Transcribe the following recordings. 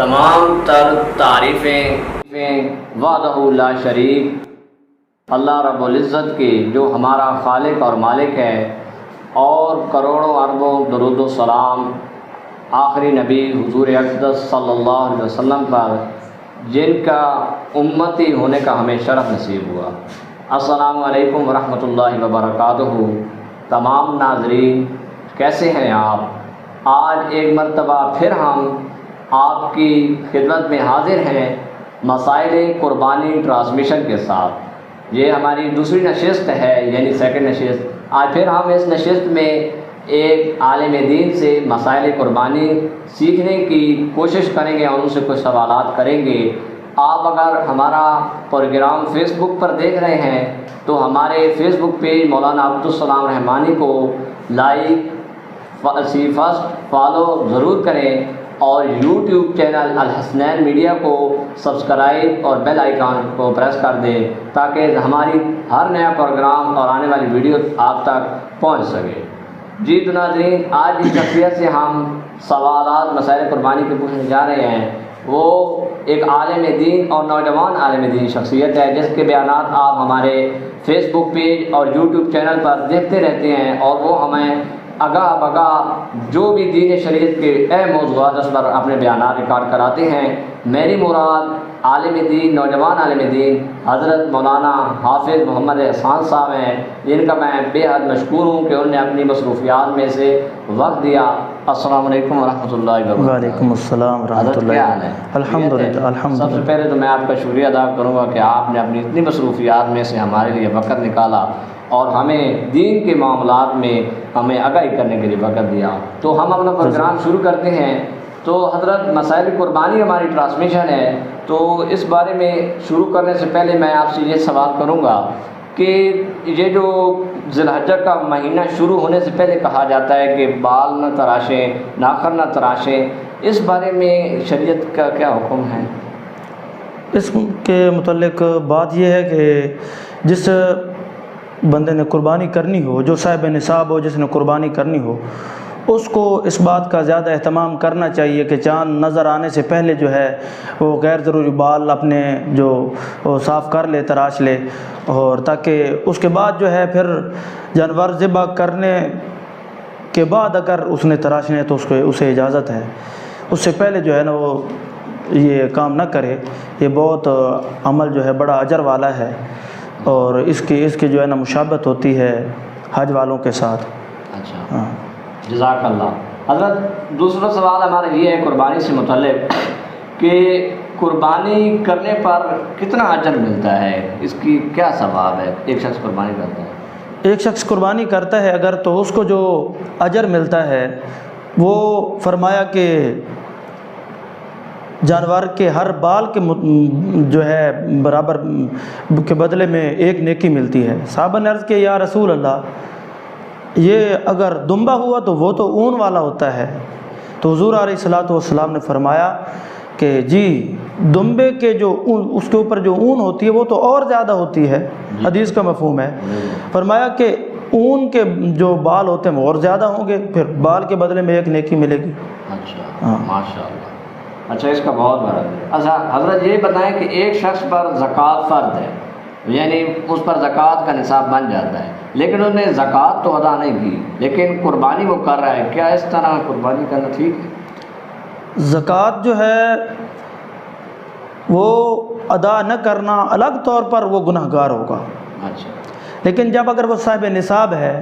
تمام تر تعریفیں وحدہ لا شریک اللہ رب العزت کی، جو ہمارا خالق اور مالک ہے، اور کروڑوں اربوں درود و سلام آخری نبی حضور اقدس صلی اللہ علیہ وسلم پر، جن کا امتی ہونے کا ہمیں شرف نصیب ہوا۔ السلام علیکم ورحمۃ اللہ وبرکاتہ۔ تمام ناظرین کیسے ہیں آپ؟ آج ایک مرتبہ پھر ہم آپ کی خدمت میں حاضر ہیں مسائل قربانی ٹرانسمیشن کے ساتھ۔ یہ ہماری دوسری نشست ہے، یعنی سیکنڈ نشست۔ آج پھر ہم اس نشست میں ایک عالم دین سے مسائل قربانی سیکھنے کی کوشش کریں گے اور ان سے کچھ سوالات کریں گے۔ آپ اگر ہمارا پروگرام فیس بک پر دیکھ رہے ہیں تو ہمارے فیس بک پیج مولانا عبدالسلام رحمانی کو لائک فرسٹ فالو ضرور کریں، اور یوٹیوب چینل الحسنین میڈیا کو سبسکرائب اور بیل آئیکن کو پریس کر دیں تاکہ ہماری ہر نیا پروگرام اور آنے والی ویڈیو آپ تک پہنچ سکے۔ جی تو ناظرین، آج اس شخصیت سے ہم سوالات مسائل قربانی کے پوچھنے جا رہے ہیں۔ وہ ایک عالم دین اور نوجوان عالم دین شخصیت ہے جس کے بیانات آپ ہمارے فیس بک پیج اور یوٹیوب چینل پر دیکھتے رہتے ہیں، اور وہ ہمیں آگاہ بگاہ جو بھی دین شریعت کے اہم موضوعات اس پر اپنے بیانات ریکارڈ کراتے ہیں۔ میری مراد عالم دین، نوجوان عالم دین حضرت مولانا حافظ محمد احسان صاحب ہیں، جن کا میں بے حد مشکور ہوں کہ انہوں نے اپنی مصروفیات میں سے وقت دیا۔ السلام علیکم ورحمۃ اللہ وبرکاتہ۔ وعلیکم السلام ورحمۃ اللہ۔ الحمدللہ الحمدللہ۔ سب سے پہلے تو میں آپ کا شکریہ ادا کروں گا کہ آپ نے اپنی اتنی مصروفیات میں سے ہمارے لیے وقت نکالا اور ہمیں دین کے معاملات میں ہمیں آگاہی کرنے کے لیے وقت دیا۔ تو ہم اپنا پروگرام شروع کرتے ہیں۔ تو حضرت مسائل قربانی ہماری ٹرانسمیشن ہے، تو اس بارے میں شروع کرنے سے پہلے میں آپ سے یہ سوال کروں گا کہ یہ جو ذی الحجہ کا مہینہ شروع ہونے سے پہلے کہا جاتا ہے کہ بال نہ تراشیں، ناخن نہ تراشیں، اس بارے میں شریعت کا کیا حکم ہے؟ اس کے متعلق بات یہ ہے کہ جس بندے نے قربانی کرنی ہو، جو صاحب نصاب ہو، جس نے قربانی کرنی ہو، اس کو اس بات کا زیادہ اہتمام کرنا چاہیے کہ چاند نظر آنے سے پہلے جو ہے وہ غیر ضروری بال اپنے جو صاف کر لے، تراش لے، اور تاکہ اس کے بعد جو ہے پھر جانور ذبح کرنے کے بعد اگر اس نے تراشنے ہیں تو اسے اجازت ہے۔ اس سے پہلے جو ہے نا وہ یہ کام نہ کرے۔ یہ بہت عمل جو ہے بڑا اجر والا ہے، اور اس کی جو ہے نا مشابہت ہوتی ہے حج والوں کے ساتھ۔ اچھا، ہاں، جزاک اللہ۔ حضرت دوسرا سوال ہمارا یہ ہے قربانی سے متعلق کہ قربانی کرنے پر کتنا اجر ملتا ہے، اس کی کیا ثواب ہے؟ ایک شخص قربانی کرتا ہے، ایک شخص قربانی کرتا ہے اگر، تو اس کو جو اجر ملتا ہے وہ فرمایا کہ جانور کے ہر بال کے جو ہے برابر کے بدلے میں ایک نیکی ملتی ہے۔ صحابہ نے عرض کیا یا رسول اللہ، یہ اگر دمبا ہوا تو وہ تو اون والا ہوتا ہے، تو حضور علیہ الصلوۃ والسلام نے فرمایا کہ جی دمبے کے جو اون، اس کے اوپر جو اون ہوتی ہے وہ تو اور زیادہ ہوتی ہے، حدیث کا مفہوم ہے۔ فرمایا کہ اون کے جو بال ہوتے ہیں وہ اور زیادہ ہوں گے، پھر بال کے بدلے میں ایک نیکی ملے گی۔ اچھا، ماشاء اللہ۔ اچھا، اس کا بہت بڑا۔ اچھا حضرت یہ بتائیں کہ ایک شخص پر زکوٰۃ فرض ہے، یعنی اس پر زکوٰۃ کا نصاب بن جاتا ہے، لیکن انہوں نے زکوٰۃ تو ادا نہیں کی، لیکن قربانی وہ کر رہا ہے، کیا اس طرح قربانی کرنا ٹھیک ہے؟ زکوٰۃ جو ہے وہ ادا نہ کرنا الگ طور پر وہ گناہ گار ہوگا۔ اچھا، لیکن جب اگر وہ صاحب نصاب ہے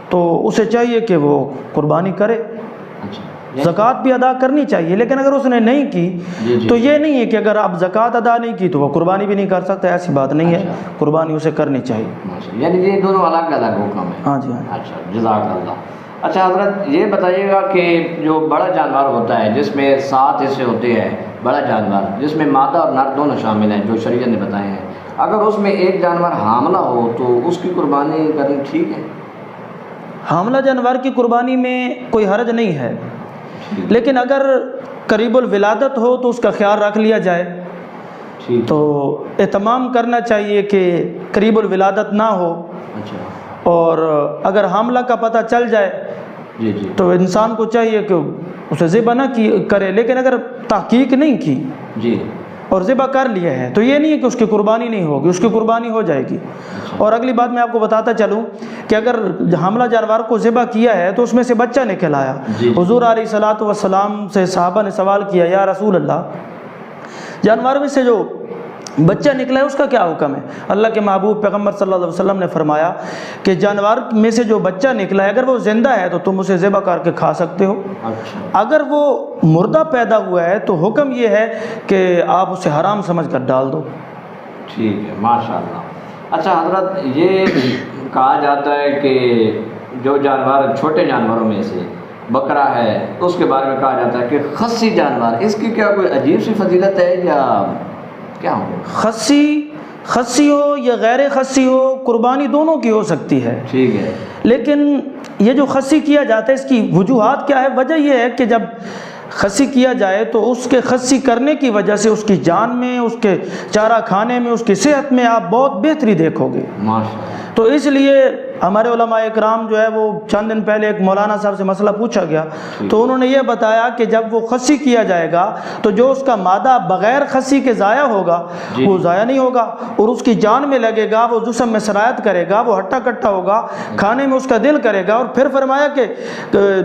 تو اسے چاہیے کہ وہ قربانی کرے۔ اچھا، زکوٰۃ بھی ادا کرنی چاہیے، لیکن اگر اس نے نہیں کی تو یہ نہیں ہے کہ اگر آپ زکوٰۃ ادا نہیں کی تو وہ قربانی بھی نہیں کر سکتا، ایسی بات نہیں ہے، قربانی اسے کرنی چاہیے۔ یعنی یہ دونوں الگ الگ حکم ہیں۔ ہاں جی، ہاں۔ اچھا، جزاک اللہ۔ اچھا حضرت یہ بتائیے گا کہ جو بڑا جانور ہوتا ہے جس میں 7 حصے ہوتے ہیں، بڑا جانور جس میں مادہ اور نر دونوں شامل ہیں جو شریعت نے بتائے ہیں، اگر اس میں ایک جانور حاملہ ہو تو اس کی قربانی کرنی ٹھیک ہے؟ حاملہ جانور کی قربانی میں کوئی حرج نہیں ہے، لیکن اگر قریب الولادت ہو تو اس کا خیال رکھ لیا جائے۔ تو اہتمام کرنا چاہیے کہ قریب الولادت نہ ہو، اور اگر حاملہ کا پتہ چل جائے تو انسان کو چاہیے کہ اسے ذبح نہ کرے، لیکن اگر تحقیق نہیں کی جی اور ذبح کر لیا ہے تو یہ نہیں ہے کہ اس کی قربانی نہیں ہوگی، اس کی قربانی ہو جائے گی۔ اور اگلی بات میں آپ کو بتاتا چلوں کہ اگر حاملہ جانور کو ذبح کیا ہے تو اس میں سے بچہ نکل آیا، حضور علیہ الصلوۃ والسلام سے صحابہ نے سوال کیا، یا رسول اللہ، جانور میں سے جو بچہ نکلا ہے اس کا کیا حکم ہے؟ اللہ کے محبوب پیغمبر صلی اللہ علیہ وسلم نے فرمایا کہ جانور میں سے جو بچہ نکلا ہے اگر وہ زندہ ہے تو تم اسے ذبح کر کے کھا سکتے ہو، اگر وہ مردہ پیدا ہوا ہے تو حکم یہ ہے کہ آپ اسے حرام سمجھ کر ڈال دو۔ ٹھیک ہے، ماشاء اللہ۔ اچھا حضرت، یہ کہا جاتا ہے کہ جو جانور چھوٹے جانوروں میں سے بکرا ہے اس کے بارے میں کہا جاتا ہے کہ خصی جانور، اس کی کیا کوئی عجیب سی فضیلت ہے یا کیا ہو؟ خصی ہو یا غیر خصی ہو، قربانی دونوں کی ہو سکتی ہے، ٹھیک ہے، لیکن یہ جو خصی کیا جاتا ہے اس کی وجوہات کیا ہے؟ وجہ یہ ہے کہ جب خصی کیا جائے تو اس کے خصی کرنے کی وجہ سے اس کی جان میں، اس کے چارہ کھانے میں، اس کی صحت میں آپ بہت بہتری دیکھو گے۔ تو اس لیے ہمارے علماء اکرام جو ہے وہ چند دن پہلے ایک مولانا صاحب سے مسئلہ پوچھا گیا تو انہوں نے یہ بتایا کہ جب وہ خصی کیا جائے گا تو جو اس کا مادہ بغیر خصی کے ضائع ہوگا وہ ضائع نہیں ہوگا، اور اس کی جان میں لگے گا، وہ جسم میں سرایت کرے گا، وہ ہٹا کٹا ہوگا، کھانے میں اس کا دل کرے گا۔ اور پھر فرمایا کہ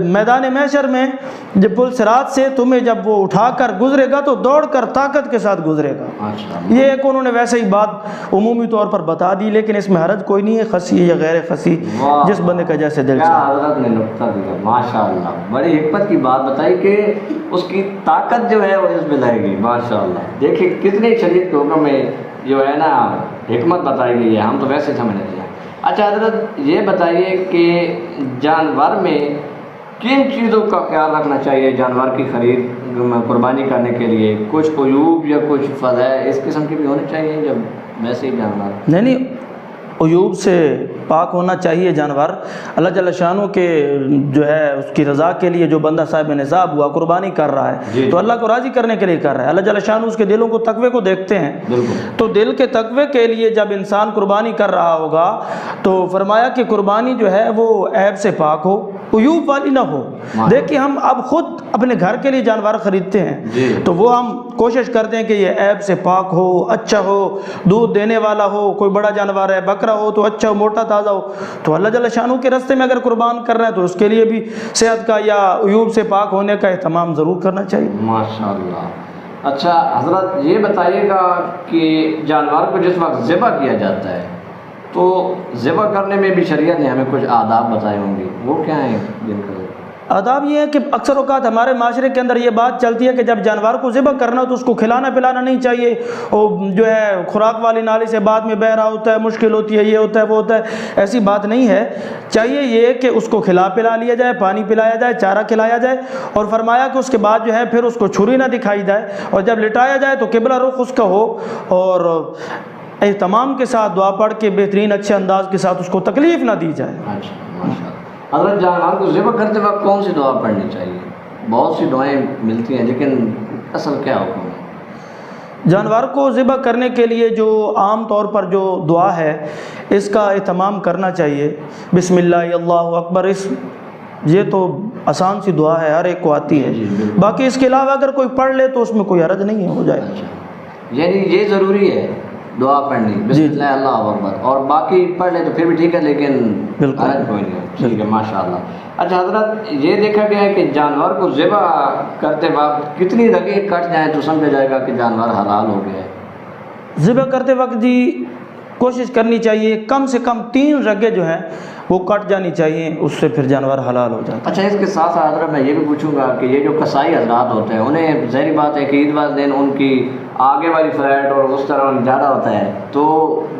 میدان محشر میں جب پل صراط سے تمہیں جب وہ اٹھا کر گزرے گا تو دوڑ کر طاقت کے ساتھ گزرے گا۔ یہ ایک انہوں نے ویسے ہی بات عمومی طور پر بتا دی، لیکن اس میں حرج کوئی نہیں ہے، خصی یا غیر خصی جس بندے کا جیسے دل چاہے۔ حضرت نے نقطہ دیا، ماشاءاللہ، بڑی حکمت کی بات بتائی کہ اس کی طاقت جو ہے وہ اس میں لگے گی۔ ماشاءاللہ، دیکھیں کتنے شریعت کے حکم میں جو ہے نا حکمت بتائی گئی ہے، ہم تو ویسے سمجھ لیتے ہیں۔ اچھا حضرت یہ بتائیے کہ جانور میں کن چیزوں کا خیال رکھنا چاہیے جانور کی خرید قربانی کرنے کے لیے؟ کچھ عیوب یا کچھ فضائل اس قسم کی بھی ہونی چاہیے جب ویسے ہی جانور؟ نہیں، عیوب سے پاک ہونا چاہیے جانور۔ اللہ جل شانہ کے جو ہے اس کی رضا کے لیے جو بندہ صاحب نصاب ہوا قربانی کر رہا ہے تو اللہ کو راضی کرنے کے لیے کر رہا ہے۔ اللہ جل شانہ اس کے دلوں کو، تقوی کو دیکھتے ہیں، تو دل کے تقوی کے لیے جب انسان قربانی کر رہا ہوگا تو فرمایا کہ قربانی جو ہے وہ عیب سے پاک ہو، عیوب والی نہ ہو۔ دیکھیے ہم اب خود اپنے گھر کے لیے جانور خریدتے ہیں تو وہ ہم کوشش کرتے ہیں کہ یہ عیب سے پاک ہو، اچھا ہو، دودھ دینے والا ہو، کوئی بڑا جانور ہے بکرا ہو تو اچھا ہو، موٹا تازہ ہو۔ تو اللہ جل شانہ کے راستے میں اگر قربان کر رہے ہیں تو اس کے لیے بھی صحت کا یا عیوب سے پاک ہونے کا اہتمام ضرور کرنا چاہیے۔ ماشاءاللہ۔ اچھا حضرت یہ بتائیے گا کہ جانور کو جس وقت ذبح کیا جاتا ہے تو ذبح کرنے میں بھی شریعت نے ہمیں کچھ آداب بتائے ہوں گے، وہ کیا ہیں جن کا؟ آداب یہ ہے کہ اکثر اوقات ہمارے معاشرے کے اندر یہ بات چلتی ہے کہ جب جانور کو ذبح کرنا تو اس کو کھلانا پلانا نہیں چاہیے، وہ جو ہے خوراک والی نالی سے بعد میں بہ رہا ہوتا ہے، مشکل ہوتی ہے، یہ ہوتا ہے وہ ہوتا ہے، ایسی بات نہیں ہے۔ چاہیے یہ کہ اس کو کھلا پلا لیا جائے، پانی پلایا جائے، چارہ کھلایا جائے، اور فرمایا کہ اس کے بعد جو ہے پھر اس کو چھری نہ دکھائی جائے، اور جب لٹایا جائے تو قبلہ رخ اس کا ہو، اور اہتمام کے ساتھ دعا پڑھ کے بہترین اچھے انداز کے ساتھ اس کو تکلیف نہ دی جائے۔ حضرت جانور کو ذبح کرتے وقت کون سی دعا پڑھنی چاہیے؟ بہت سی دعائیں ملتی ہیں لیکن اصل کیا حکم ہے؟ جانور کو ذبح کرنے کے لیے جو عام طور پر جو دعا ہے اس کا اہتمام کرنا چاہیے، بسم اللہ اللہ اکبر، یہ تو آسان سی دعا ہے، ہر ایک کو آتی ہے۔ باقی اس کے علاوہ اگر کوئی پڑھ لے تو اس میں کوئی حرج نہیں ہے، ہو جائے۔ یعنی یہ ضروری ہے دعا پڑھنی، بسم اللہ اللہ اکبر، اور باقی پڑھ لے تو پھر بھی ٹھیک ہے، لیکن حرج کوئی نہیں ہے۔ ٹھیک ہے، ماشاءاللہ۔ اچھا حضرت یہ دیکھا گیا ہے کہ جانور کو ذبح کرتے وقت کتنی رگیں کٹ جائیں تو سمجھا جائے گا کہ جانور حلال ہو گیا ہے؟ ذبح کرتے وقت جی کوشش کرنی چاہیے کم سے کم 3 رگیں جو ہیں وہ کٹ جانی چاہیے، اس سے پھر جانور حلال ہو جاتا ہے۔ اچھا اس کے ساتھ ساتھ حضرت میں یہ بھی پوچھوں گا کہ یہ جو قصائی حضرات ہوتے ہیں انہیں ظاہری بات ہے کہ عید والے دن ان کی آگے والی فلیٹ اور اس طرح زیادہ ہوتا ہے، تو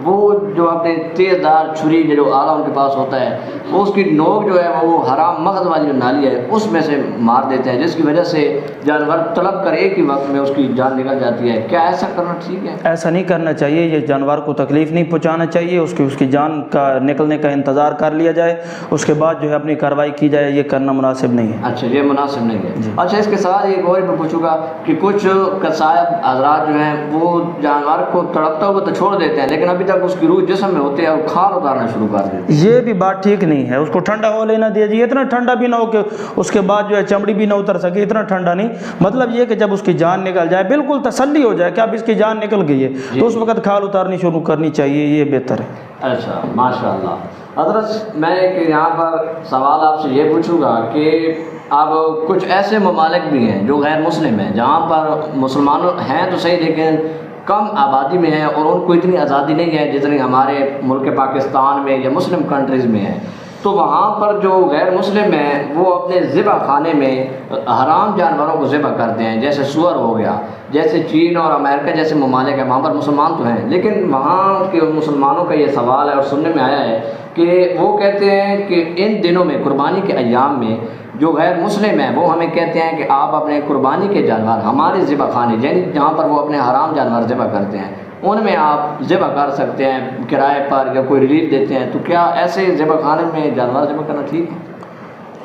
وہ جو اپنے تیز دار چھری جو آلہ ان کے پاس ہوتا ہے وہ اس کی نوک جو ہے وہ حرام مغز والی جو نالی ہے اس میں سے مار دیتے ہیں، جس کی وجہ سے جانور تڑپ کر ایک ہی وقت میں اس کی جان نکل جاتی ہے۔ کیا ایسا کرنا ٹھیک ہے؟ ایسا نہیں کرنا چاہیے، یہ جانور کو تکلیف نہیں پہنچانا چاہیے، اس کی جان کا نکلنے کا انتظار کر لیا جائے، اس کے بعد جو ہے اپنی کارروائی کی جائے، یہ کرنا مناسب نہیں ہے۔ اچھا یہ مناسب نہیں ہے۔ اچھا اس کے ساتھ ایک اور میں پوچھوں گا کہ کچھ قصائب حضرات جو ہیں وہ جانور کو تڑپتا ہوا تو چھوڑ دیتے ہیں، لیکن ابھی تک اس کی روح جسم میں ہوتی ہے اور کھال اتارنا شروع کر دیتے ہیں۔ یہ بھی بات ٹھیک نہیں ہے، اس کو ٹھنڈا ہو لینا دیجیے، اتنا ٹھنڈا بھی نہ ہو کہ اس کے بعد جو ہے چمڑی بھی نہ اتر سکے، اتنا ٹھنڈا نہیں، مطلب یہ کہ جب اس کی جان نکل جائے بالکل تسلی ہو جائے کہ اب اس کی جان نکل گئی ہے تو اس وقت کھال اتارنی شروع کرنی چاہیے، یہ بہتر ہے۔ اچھا ماشاء اللہ۔ حضرت میں ایک یہاں پر سوال آپ سے یہ پوچھوں گا کہ اب کچھ ایسے ممالک بھی ہیں جو غیر مسلم ہیں، جہاں پر مسلمان ہیں تو صحیح لیکن کم آبادی میں ہیں اور ان کو اتنی آزادی نہیں ہے جتنی ہمارے ملک پاکستان میں یا مسلم کنٹریز میں ہے، تو وہاں پر جو غیر مسلم ہیں وہ اپنے ذبح خانے میں حرام جانوروں کو ذبح کرتے ہیں، جیسے سور ہو گیا، جیسے چین اور امریکہ جیسے ممالک ہیں وہاں پر مسلمان تو ہیں، لیکن وہاں کے مسلمانوں کا یہ سوال ہے اور سننے میں آیا ہے کہ وہ کہتے ہیں کہ ان دنوں میں قربانی کے ایام میں جو غیر مسلم ہیں وہ ہمیں کہتے ہیں کہ آپ اپنے قربانی کے جانور ہمارے ذبح خانے یعنی جہاں پر وہ اپنے حرام جانور ذبح کرتے ہیں ان میں آپ ذبح کر سکتے ہیں کرائے پر یا کوئی ریلیف دیتے ہیں، تو کیا ایسے ذبح خانے میں جانور ذبح کرنا ٹھیک ہے؟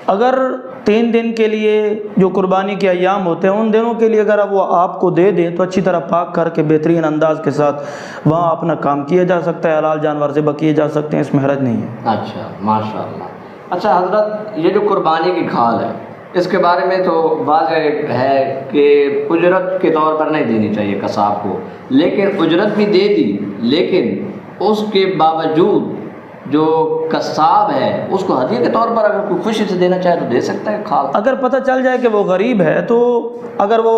اگر 3 دن کے لیے جو قربانی کے ایام ہوتے ہیں ان دنوں کے لیے اگر وہ آپ کو دے دیں تو اچھی طرح پاک کر کے بہترین انداز کے ساتھ وہاں اپنا کام کیا جا سکتا ہے، حلال جانور ذبح کیے جا سکتے ہیں، اس میں حرج نہیں ہے۔ اچھا ماشاء اللہ۔ اچھا حضرت یہ جو قربانی کی کھال ہے اس کے بارے میں تو واضح ہے کہ اجرت کے طور پر نہیں دینی چاہیے قصاب کو، لیکن اجرت بھی دے دی، لیکن اس کے باوجود جو قصاب ہے اس کو ہدیے کے طور پر اگر کوئی خوشی سے دینا چاہے تو دے سکتا ہے کھال۔ اگر پتہ چل جائے کہ وہ غریب ہے تو اگر وہ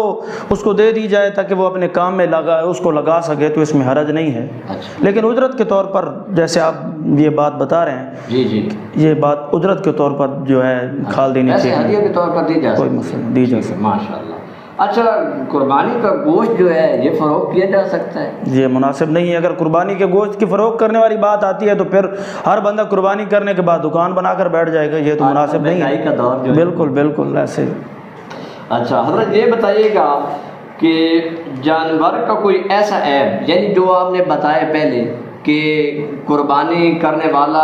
اس کو دے دی جائے تاکہ وہ اپنے کام میں اس کو لگا سکے تو اس میں حرج نہیں ہے۔ اچھا لیکن اجرت کے طور پر جیسے آپ یہ بات بتا رہے ہیں، جی جی یہ بات اجرت کے طور پر جو ہے کھال دینی ایسے چاہیے، ہدیے کے طور پر دی جا کوئی سکتی مسئلہ نہیں، دی جا سکتی۔ ماشاء اللہ۔ اچھا قربانی کا گوشت جو ہے یہ فروخت کیا جا سکتا ہے؟ یہ مناسب نہیں ہے، اگر قربانی کے گوشت کی فروخت کرنے والی بات آتی ہے تو پھر ہر بندہ قربانی کرنے کے بعد دکان بنا کر بیٹھ جائے گا، یہ تو مناسب نہیں مہنگائی کا ہے۔ دور جو ہے۔ بالکل بالکل ایسے۔ اچھا حضرت یہ بتائیے گا کہ جانور کا کوئی ایسا عیب یعنی جو آپ نے بتایا پہلے کہ قربانی کرنے والا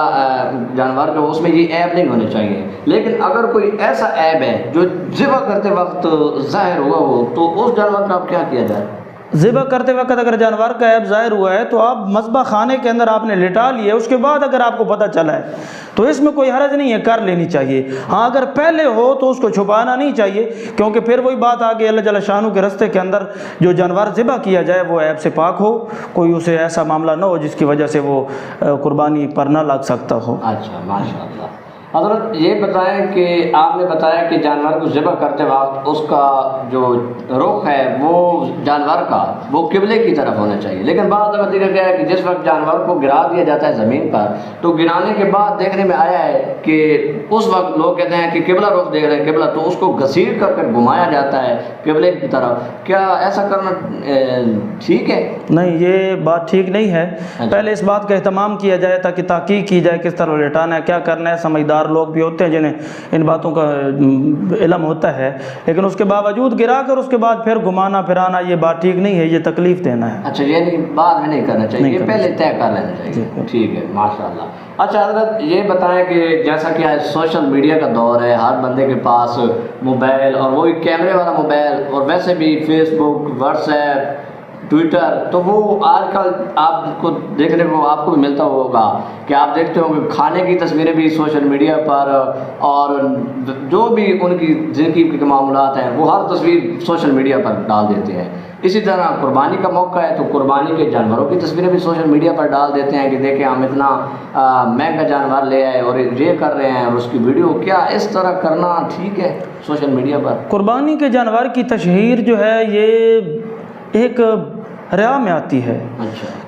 جانور جو اس میں یہ عیب نہیں ہونے چاہیے، لیکن اگر کوئی ایسا عیب ہے جو ذبح کرتے وقت ظاہر ہوا ہو تو اس جانور کا اب کیا کیا جائے؟ ذبح کرتے وقت اگر جانور کا عیب ظاہر ہوا ہے تو آپ مذبح خانے کے اندر آپ نے لٹا لیے، اس کے بعد اگر آپ کو پتہ چلا ہے تو اس میں کوئی حرج نہیں ہے، کر لینی چاہیے۔ ہاں اگر پہلے ہو تو اس کو چھپانا نہیں چاہیے، کیونکہ پھر وہی بات آگے اللہ جل شانہ کے رستے کے اندر جو جانور ذبح کیا جائے وہ عیب سے پاک ہو، کوئی اسے ایسا معاملہ نہ ہو جس کی وجہ سے وہ قربانی پر نہ لگ سکتا ہو۔ اچھا ماشاء اللہ۔ حضرت یہ بتائیں کہ آپ نے بتایا کہ جانور کو ذبح کرتے وقت اس کا جو رخ ہے وہ جانور کا وہ قبلے کی طرف ہونا چاہیے، لیکن بعض دفعہ دیکھا گیا ہے کہ جس وقت جانور کو گرا دیا جاتا ہے زمین پر تو گرانے کے بعد دیکھنے میں آیا ہے کہ اس وقت لوگ کہتے ہیں کہ قبلہ رخ دیکھ رہے ہیں قبلہ، تو اس کو گھسیٹ کر کے گھمایا جاتا ہے قبلے کی طرف، کیا ایسا کرنا ٹھیک ہے؟ نہیں، یہ بات ٹھیک نہیں ہے۔ پہلے اس بات کا اہتمام کیا جائے تاکہ تحقیق کی جائے کس طرح لٹانا ہے، کیا کرنا ہے۔ سمجھدار لوگ بھی ہوتے ہیں جنہیں ان باتوں کا علم ہوتا ہے، لیکن اس کے باوجود گرا کر اس کے بعد پھر گھمانا پھرانا یہ بات ٹھیک نہیں ہے، یہ تکلیف دینا ہے۔ اچھا یعنی بعد میں نہیں کرنا چاہیے، یہ پہلے طے کر لینا چاہیے۔ ٹھیک ہے ماشاء اللہ۔ اچھا حضرت یہ بتائیں کہ جیسا کہ آج سوشل میڈیا کا دور ہے، ہر بندے کے پاس موبائل اور وہی کیمرے والا موبائل اور ویسے بھی فیس بک، واٹس ایپ، ٹویٹر، تو وہ آج کل آپ کو دیکھنے کو آپ کو بھی ملتا ہوگا کہ آپ دیکھتے ہوں گے کھانے کی تصویریں بھی سوشل میڈیا پر اور جو بھی ان کی زندگی کے معاملات ہیں وہ ہر تصویر سوشل میڈیا پر ڈال دیتے ہیں۔ اسی طرح قربانی کا موقع ہے تو قربانی کے جانوروں کی تصویریں بھی سوشل میڈیا پر ڈال دیتے ہیں کہ دیکھیں ہم اتنا مہنگا جانور لے آئے اور یہ کر رہے ہیں اور اس کی ویڈیو، کیا اس طرح کرنا ٹھیک ہے سوشل میڈیا پر؟ قربانی کے جانور کی تشہیر جو ہے یہ ایک ریا میں آتی ہے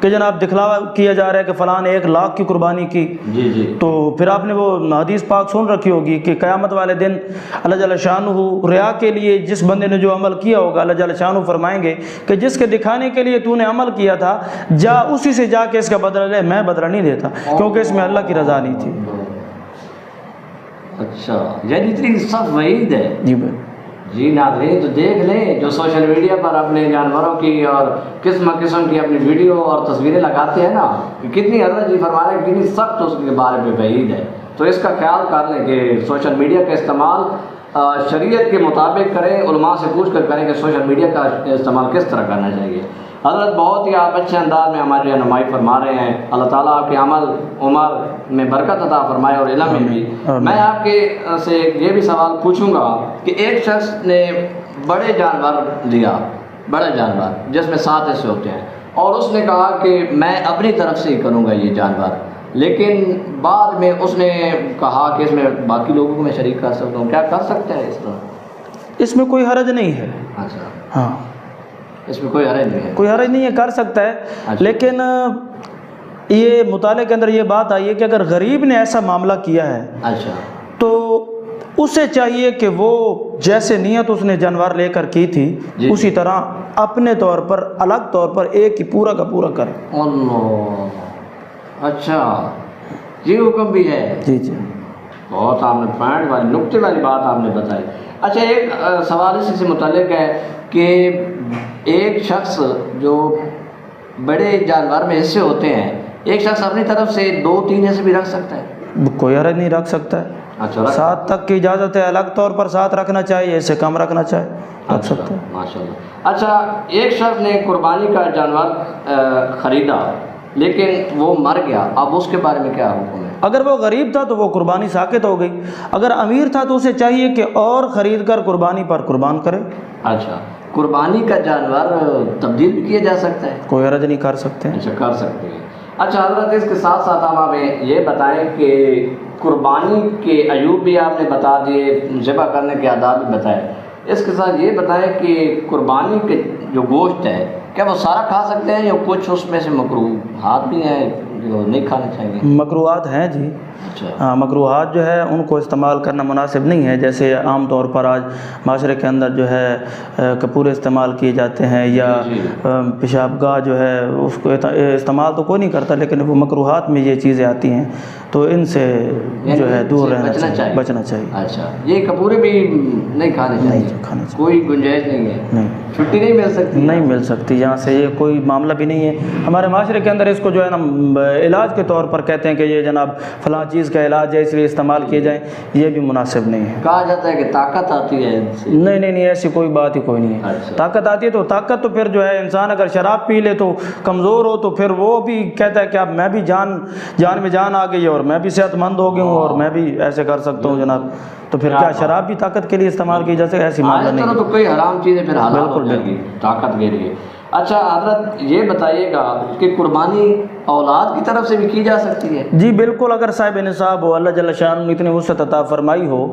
کہ جناب دکھلاوا کیا جا رہا ہے کہ فلاں نے 1 لاکھ کی قربانی کی، جی جی، تو پھر آپ نے وہ حدیث پاک سن رکھی ہوگی کہ قیامت والے دن اللہ جل شانہ ریا کے لیے جس بندے نے جو عمل کیا ہوگا اللہ جل شانہ فرمائیں گے کہ جس کے دکھانے کے لیے تو نے عمل کیا تھا جا اسی سے جا کے اس کا بدلہ لے، میں بدلہ نہیں دیتا کیونکہ اس میں اللہ کی رضا نہیں تھی۔ اچھا یعنی اتنی سخت وعید ہے؟ جی بھائی، جی ناظرین تو دیکھ لیں جو سوشل میڈیا پر اپنے جانوروں کی اور قسم کی اپنی ویڈیو اور تصویریں لگاتے ہیں نا، کتنی حضرت جی فرما رہے ہیں کتنی سخت اس کے بارے میں وعید ہے۔ تو اس کا خیال کر لیں کہ سوشل میڈیا کا استعمال شریعت کے مطابق کریں، علماء سے پوچھ کر کریں کہ سوشل میڈیا کا استعمال کس طرح کرنا چاہیے۔ حضرت بہت ہی آپ اچھے انداز میں ہماری رہنمائی فرما رہے ہیں، اللہ تعالیٰ آپ کے عمل عمر میں برکت عطا فرمائے اور علم میں بھی۔ میں آپ کے سے یہ بھی سوال پوچھوں گا کہ ایک شخص نے بڑے جانور لیا، بڑا جانور جس میں 7 حصے ہوتے ہیں، اور اس نے کہا کہ میں اپنی طرف سے ہی کروں گا یہ جانور، لیکن بعد میں اس نے کہا کہ اس میں باقی لوگوں کو میں شریک کر سکتا ہوں، کیا کر سکتا ہے اس طرح؟ اس میں کوئی حرج نہیں ہے۔ اچھا، ہاں اس میں کوئی حرج نہیں ہے، کوئی حرج نہیں ہے، کر سکتا ہے۔ اچھا۔ لیکن یہ مطالعے کے اندر یہ بات آئی ہے کہ اگر غریب نے ایسا معاملہ کیا ہے اچھا، تو اسے چاہیے کہ وہ جیسے نیت اس نے جانور لے کر کی تھی جی اسی طرح اپنے طور پر الگ طور پر ایک ہی پورا کا پورا کرے۔ اللہ، اچھا یہ حکم بھی ہے؟ جی جی، بہت آپ نے پوائنٹ والی نقطے والی بات آپ نے بتائی۔ اچھا، ایک سوال اسی سے متعلق ہے کہ ایک شخص جو بڑے جانور میں حصے ہوتے ہیں، ایک شخص اپنی طرف سے 2-3 حصے بھی رکھ سکتا ہے؟ کوئی حرج نہیں، رکھ سکتا ہے۔ اچھا، 7 تک کی اجازت ہے، الگ طور پر 7 رکھنا چاہیے، اس سے کم رکھنا چاہے رکھ سکتا ہے۔ ماشاء اللہ۔ اچھا، ایک شخص نے قربانی کا جانور خریدا لیکن وہ مر گیا، اب اس کے بارے میں کیا حکم ہے؟ اگر وہ غریب تھا تو وہ قربانی ساقط ہو گئی، اگر امیر تھا تو اسے چاہیے کہ اور خرید کر قربانی پر قربان کرے۔ اچھا، قربانی کا جانور تبدیل بھی کیا جا سکتا ہے؟ کوئی حرج نہیں، کر سکتے ہیں۔ اچھا، کر سکتے ہیں۔ اچھا حضرت، اس کے ساتھ ساتھ آپ ہمیں یہ بتائیں کہ قربانی کے عیوب بھی آپ نے بتا دیے، ذبح کرنے کے آداب بھی بتائے، اس کے ساتھ یہ بتائیں کہ قربانی کے جو گوشت ہے کیا وہ سارا کھا سکتے ہیں یا کچھ اس میں سے مکروہات بھی ہیں جو نہیں کھانے چاہیے؟ مکروہات ہیں جی، اچھا، ہاں مکروہات جو ہے ان کو استعمال کرنا مناسب نہیں ہے، جیسے عام طور پر آج معاشرے کے اندر جو ہے کپورے استعمال کیے جاتے ہیں یا پیشاب گاہ جو ہے اس کو استعمال تو کوئی نہیں کرتا، لیکن وہ مکروہات میں یہ چیزیں آتی ہیں تو ان سے جو ہے دور رہنا چاہیے، بچنا چاہیے۔ اچھا، یہ کپورے بھی نہیں کھانے چاہیے؟ کوئی گنجائش نہیں ہے؟ نہیں، چھٹی نہیں مل سکتی؟ نہیں مل سکتی، یہاں سے یہ کوئی معاملہ بھی نہیں ہے۔ ہمارے معاشرے کے اندر اس کو جو ہے نا علاج کے طور پر کہتے ہیں کہ یہ جناب فلاں چیز کا علاج ہے اس لیے استعمال کیے جائیں، یہ بھی مناسب نہیں ہے۔ کہا جاتا ہے کہ طاقت آتی ہے ان سے؟ نہیں نہیں نہیں، ایسی کوئی بات ہی کوئی نہیں ہے۔ اچھا، طاقت آتی ہے تو طاقت تو پھر جو ہے انسان اگر شراب پی لے تو کمزور ہو تو پھر وہ بھی کہتا ہے کہ اب میں بھی جان میں جان آ گئی اور میں بھی صحت مند ہو گیا ہوں اور میں بھی ایسے کر سکتا ہوں جناب، تو پھر کیا شراب بھی طاقت کے لیے استعمال کی جا سکے؟ ایسی معاملہ نہیں ہے، تو کوئی حرام چیز ہے پھر حلال ہو جائے گی طاقت کے لیے۔ اچھا حضرت، یہ بتائیے گا کہ قربانی اولاد کی طرف سے بھی کی جا سکتی ہے؟ جی بالکل، اگر صاحب نصاب ہو، اللہ جل شان نے اتنی وسعت عطا فرمائی ہو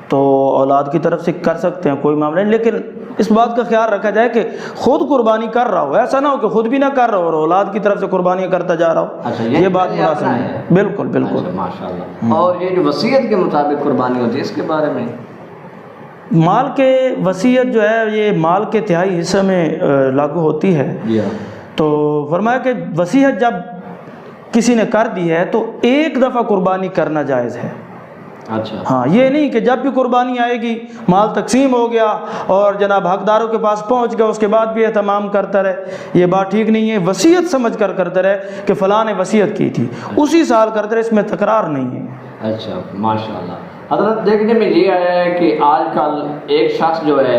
تو اولاد کی طرف سے کر سکتے ہیں، کوئی معاملہ نہیں، لیکن اس بات کا خیال رکھا جائے کہ خود قربانی کر رہا ہو، ایسا نہ ہو کہ خود بھی نہ کر رہا ہو اور اولاد کی طرف سے قربانیاں کرتا جا رہا ہو۔ اچھا، یہ بات مناسب نہیں ہے، بالکل بالکل۔ ماشاء اللہ۔ اور یہ جو وصیت کے مطابق قربانی ہوتی ہے اس کے بارے میں؟ مال کے وصیت جو ہے یہ مال کے تہائی حصے میں لاگو ہوتی ہے، تو فرمایا کہ وصیت جب کسی نے کر دی ہے تو ایک دفعہ قربانی کرنا جائز ہے۔ اچھا، ہاں، یہ نہیں کہ جب بھی قربانی آئے گی مال تقسیم ہو گیا اور جناب حقداروں کے پاس پہنچ گیا اس کے بعد بھی اہتمام کرتا رہے، یہ بات ٹھیک نہیں ہے۔ وصیت سمجھ کر کرتا رہے کہ فلاں نے وصیت کی تھی، اسی سال کرتا رہے، اس میں تکرار نہیں ہے۔ اچھا، ماشاء اللہ۔ حضرت، دیکھنے میں یہ آیا ہے کہ آج کل ایک شخص جو ہے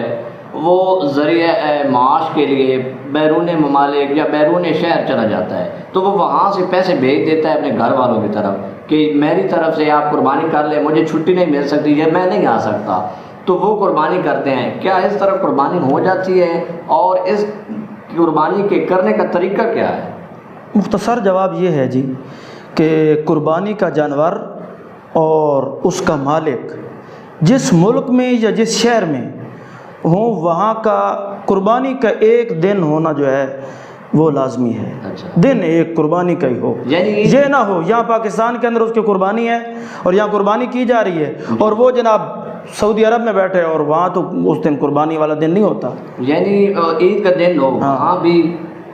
وہ ذریعہ معاش کے لیے بیرون ممالک یا بیرون شہر چلا جاتا ہے، تو وہ وہاں سے پیسے بھیج دیتا ہے اپنے گھر والوں کی طرف کہ میری طرف سے آپ قربانی کر لیں، مجھے چھٹی نہیں مل سکتی یا میں نہیں آ سکتا، تو وہ قربانی کرتے ہیں۔ کیا اس طرح قربانی ہو جاتی ہے اور اس قربانی کے کرنے کا طریقہ کیا ہے؟ مختصر جواب یہ ہے جی کہ قربانی کا جانور اور اس کا مالک جس ملک میں یا جس شہر میں ہوں وہاں کا قربانی کا ایک دن ہونا جو ہے وہ لازمی ہے۔ اچھا، دن ایک قربانی کا ہی ہو، یعنی یہ نہ ہو یہاں پاکستان کے اندر اس کی قربانی ہے اور یہاں قربانی کی جا رہی ہے اور وہ جناب سعودی عرب میں بیٹھے اور وہاں تو اس دن قربانی والا دن نہیں ہوتا، یعنی عید کا دن ہو وہاں بھی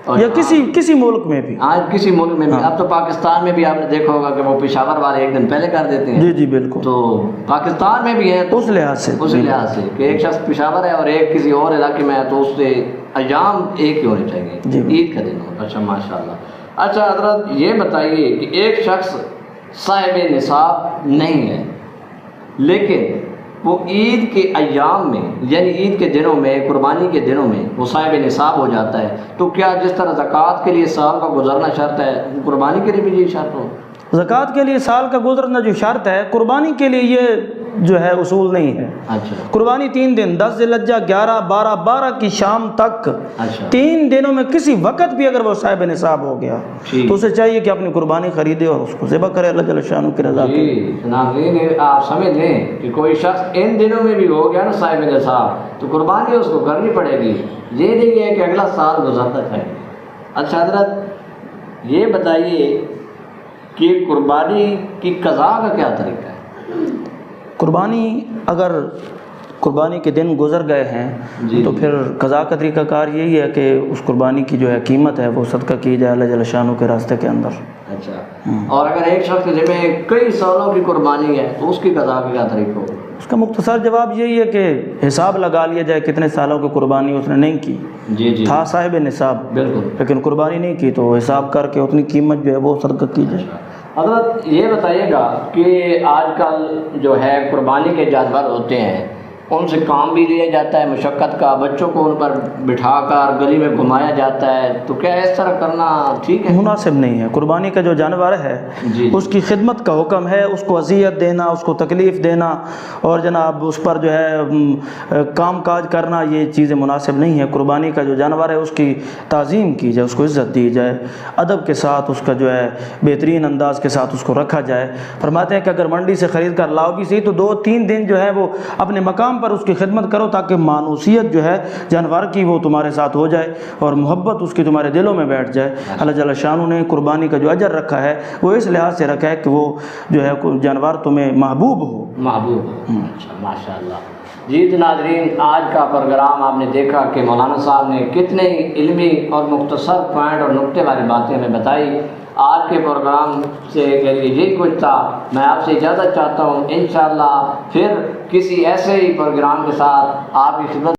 یا کسی ملک میں بھی، آج کسی ملک میں بھی۔ اب تو پاکستان میں بھی آپ نے دیکھا ہوگا کہ وہ پشاور والے ایک دن پہلے کر دیتے ہیں۔ جی جی بالکل، تو پاکستان میں بھی ہے اس لحاظ سے کہ ایک شخص پشاور ہے اور ایک کسی اور علاقے میں ہے تو اس سے ایام ایک ہی ہونے چاہیے، عید کا دن ہو۔ اچھا، ماشاء اللہ۔ اچھا حضرت، یہ بتائیے کہ ایک شخص صاحب نصاب نہیں ہے، لیکن وہ عید کے ایام میں یعنی عید کے دنوں میں، قربانی کے دنوں میں وہ صاحب نصاب ہو جاتا ہے، تو کیا جس طرح زکوٰۃ کے لیے سال کا گزرنا شرط ہے، قربانی کے لیے بھی یہ شرط ہو؟ زکوٰۃ کے لیے سال کا گزرنا جو شرط ہے، قربانی کے لیے یہ جو ہے اصول نہیں ہے۔ اچھا، قربانی 3 دن 10 ذی الحجہ 11 12 12 کی شام تک، اچھا 3 دنوں میں کسی وقت بھی اگر وہ صاحب نصاب ہو گیا ٹھیک، تو اسے چاہیے کہ اپنی قربانی خریدے اور اس کو ذبح کرے اللہ جل شانہ کی رضا کے لیے۔ جی ناظرین، آپ سمجھ لیں کہ کوئی شخص ان دنوں میں بھی ہو گیا نا صاحب نصاب، تو قربانی اس کو کرنی پڑے گی، یہ نہیں ہے کہ اگلا سال گزرتا ہے۔ اچھا حضرت یہ بتائیے کہ قربانی کی قضا کا کیا طریقہ ہے؟ قربانی اگر قربانی کے دن گزر گئے ہیں جی تو پھر قضا کا طریقہ کار یہی ہے کہ اس قربانی کی جو ہے قیمت ہے وہ صدقہ کی جائے اللہ جل شانہ کے راستے کے اندر۔ اچھا، اور اگر ایک شخص کے ذمہ کئی سالوں کی قربانی ہے تو اس کی قضا کا کیا طریقہ ہوگا؟ اس کا مختصر جواب یہی ہے کہ حساب لگا لیا جائے کتنے سالوں کی قربانی اس نے نہیں کی، جی جی تھا صاحب نصاب بالکل، لیکن قربانی نہیں کی تو حساب کر کے اتنی قیمت جو ہے وہ صدقہ کی جائے۔ حضرت یہ بتائیے گا کہ آج کل جو ہے قربانی کے جانور ہوتے ہیں ان سے کام بھی لیا جاتا ہے مشقت کا، بچوں کو ان پر بٹھا کر گلی میں گھمایا جاتا ہے، تو کیا اس طرح کرنا ٹھیک ہے؟ مناسب نہیں ہے۔ قربانی کا جو جانور ہے جی اس کی خدمت کا حکم ہے، اس کو اذیت دینا، اس کو تکلیف دینا اور جناب اس پر جو ہے کام کاج کرنا، یہ چیزیں مناسب نہیں ہیں۔ قربانی کا جو جانور ہے اس کی تعظیم کی جائے، اس کو عزت دی جائے، ادب کے ساتھ اس کا جو ہے بہترین انداز کے ساتھ اس کو رکھا جائے۔ فرماتے ہیں کہ اگر منڈی سے خرید کر لاؤ بھی صحیح تو 2-3 دن جو ہے وہ اپنے مقام پر اس کی خدمت کرو تاکہ مانوسیت جو ہے جانور کی وہ تمہارے ساتھ ہو جائے اور محبت اس کی تمہارے دلوں میں بیٹھ جائے۔ اللہ جل شانہ نے قربانی کا جو اجر رکھا ہے وہ اس لحاظ سے رکھا ہے کہ وہ جو ہے جانور تمہیں محبوب ہو۔ اچھا ماشاء اللہ۔ جی تو ناظرین، آج کا پروگرام آپ نے دیکھا کہ مولانا صاحب نے کتنے علمی اور مختصر پوائنٹ اور نقطے والی باتیں ہمیں بتائی۔ آج کے پروگرام سے یہی کچھ تھا، میں آپ سے اجازت چاہتا ہوں، انشاءاللہ پھر کسی ایسے ہی پروگرام کے ساتھ آپ کی خدمت